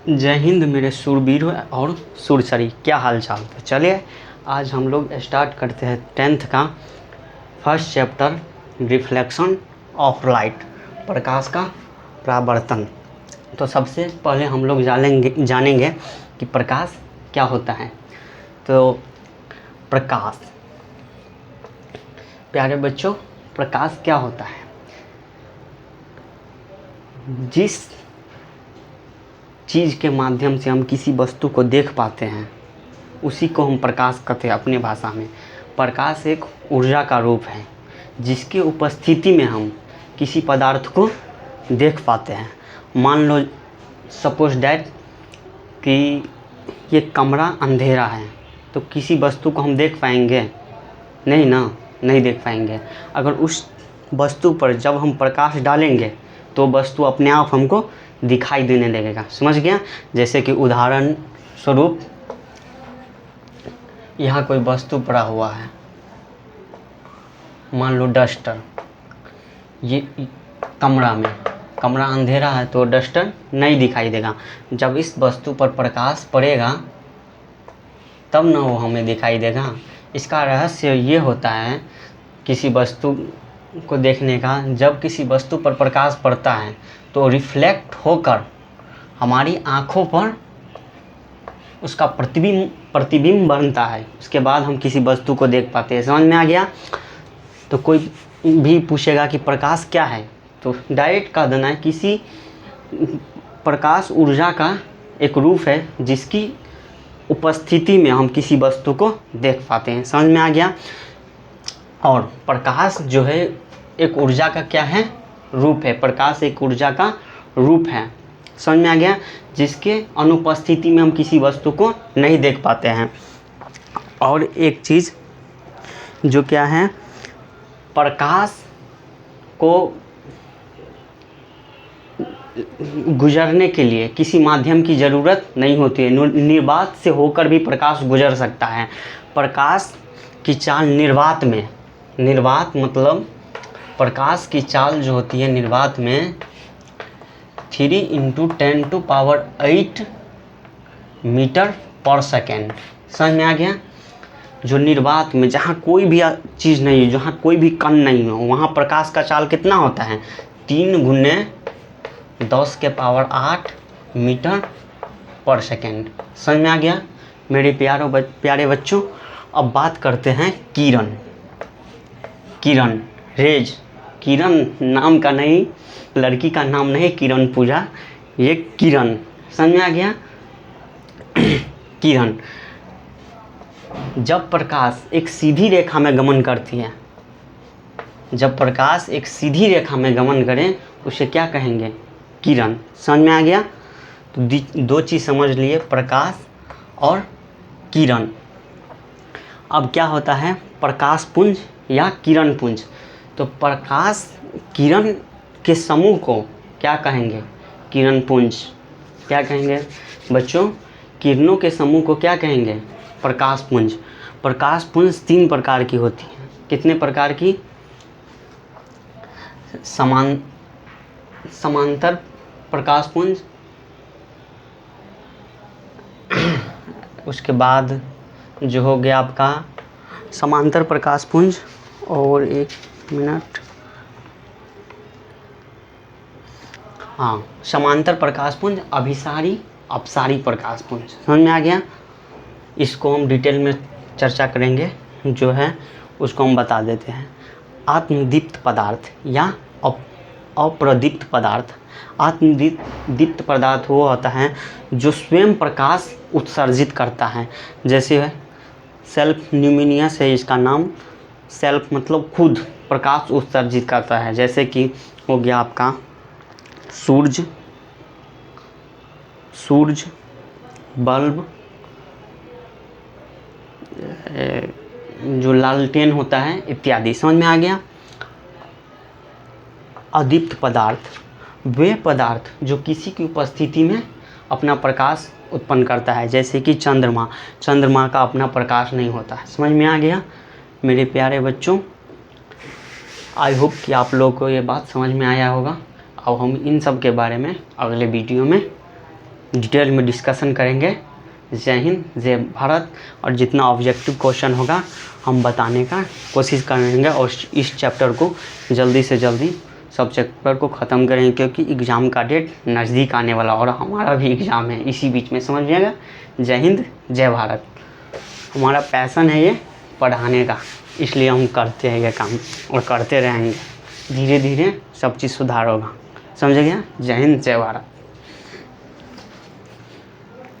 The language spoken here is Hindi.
जय हिंद मेरे शूरवीर और सुरसरी, क्या हाल चाल। तो चलिए आज हम लोग स्टार्ट करते हैं 10th का first chapter reflection of light, प्रकाश का परावर्तन। तो सबसे पहले हम लोग जानेंगे कि प्रकाश क्या होता है। तो प्रकाश, प्यारे बच्चों, प्रकाश क्या होता है? जिस चीज़ के माध्यम से हम किसी वस्तु को देख पाते हैं उसी को हम प्रकाश कहते हैं अपनी भाषा में। प्रकाश एक ऊर्जा का रूप है जिसकी उपस्थिति में हम किसी पदार्थ को देख पाते हैं। मान लो सपोज डैट कि ये कमरा अंधेरा है, तो किसी वस्तु को हम देख पाएंगे? नहीं ना, नहीं देख पाएंगे। अगर उस वस्तु पर जब हम प्रकाश डालेंगे तो वस्तु अपने आप हमको दिखाई देने लगेगा। समझ गया? जैसे कि उदाहरण स्वरूप यहाँ कोई वस्तु पड़ा हुआ है, मान लो डस्टर। ये कमरा अंधेरा है तो डस्टर नहीं दिखाई देगा। जब इस वस्तु पर प्रकाश पड़ेगा तब ना वो हमें दिखाई देगा। इसका रहस्य ये होता है किसी वस्तु को देखने का, जब किसी वस्तु पर प्रकाश पड़ता है तो रिफ्लेक्ट होकर हमारी आँखों पर उसका प्रतिबिंब बनता है। उसके बाद हम किसी वस्तु को देख पाते हैं। समझ में आ गया? तो कोई भी पूछेगा कि प्रकाश क्या है, तो डायरेक्ट कह देना है किसी प्रकाश ऊर्जा का एक रूप है जिसकी उपस्थिति में हम किसी वस्तु को देख पाते हैं। समझ में आ गया? और प्रकाश जो है एक ऊर्जा का क्या है? रूप है। प्रकाश एक ऊर्जा का रूप है। समझ में आ गया? जिसके अनुपस्थिति में हम किसी वस्तु को नहीं देख पाते हैं। और एक चीज़ जो क्या है, प्रकाश को गुजरने के लिए किसी माध्यम की ज़रूरत नहीं होती है। निर्वात से होकर भी प्रकाश गुजर सकता है। प्रकाश की चाल निर्वात मतलब प्रकाश की चाल जो होती है निर्वात में 3 × 10⁸ मीटर पर सेकेंड। समझ में आ गया? जो निर्वात में, जहाँ कोई भी चीज़ नहीं है, जहाँ कोई भी कण नहीं हो, वहाँ प्रकाश का चाल कितना होता है? 3 × 10⁸ मीटर पर सेकेंड। समझ में आ गया मेरे प्यारे बच्चों? अब बात करते हैं किरण, रेज। किरण नाम का नहीं, लड़की का नाम नहीं किरण पूजा, ये किरण। समझ में आ गया? किरण जब प्रकाश एक सीधी रेखा में गमन करती है, जब प्रकाश एक सीधी रेखा में गमन करें उसे क्या कहेंगे? किरण। समझ में आ गया? तो दो चीज़ समझ लिए, प्रकाश और किरण। अब क्या होता है प्रकाश पुंज या किरण पुंज? तो प्रकाश किरण के समूह को क्या कहेंगे? किरण पुंज। क्या कहेंगे बच्चों? किरणों के समूह को क्या कहेंगे? प्रकाश पुंज। प्रकाश पुंज 3 प्रकार की होती है। कितने प्रकार की? समांतर प्रकाश पुंज, उसके बाद जो हो गया आपका समांतर प्रकाश पुंज, और 1 मिनट, हाँ, समांतर प्रकाश पुंज, अभिसारी अपसारी प्रकाश पुंज। समझ में आ गया? इसको हम डिटेल में चर्चा करेंगे, जो है उसको हम बता देते हैं। आत्मदीप्त पदार्थ या अप्रदीप्त पदार्थ। आत्मदीप्त पदार्थ वो होता है जो स्वयं प्रकाश उत्सर्जित करता है। जैसे सेल्फ ल्यूमिनियस है इसका नाम। सेल्फ मतलब खुद प्रकाश उत्सर्जित करता है। जैसे कि हो गया आपका सूरज, बल्ब, जो लालटेन होता है इत्यादि। समझ में आ गया? अदीप्त पदार्थ वे पदार्थ जो किसी की उपस्थिति में अपना प्रकाश उत्पन्न करता है। जैसे कि चंद्रमा का अपना प्रकाश नहीं होता है। समझ में आ गया मेरे प्यारे बच्चों? आई होप कि आप लोगों को ये बात समझ में आया होगा। अब हम इन सब के बारे में अगले वीडियो में डिटेल में डिस्कशन करेंगे। जय हिंद, जय भारत। और जितना ऑब्जेक्टिव क्वेश्चन होगा हम बताने का कोशिश करेंगे और इस चैप्टर को जल्दी से जल्दी सब चैप्टर को ख़त्म करेंगे, क्योंकि एग्ज़ाम का डेट नज़दीक आने वाला और हमारा भी एग्ज़ाम है इसी बीच में, समझिएगा। जय हिंद, जय भारत। हमारा पैशन है ये पढ़ाने का, इसलिए हम करते हैं ये काम और करते रहेंगे। धीरे धीरे सब चीज़ सुधार होगा, समझ गया। जय हिंद, जय भारत।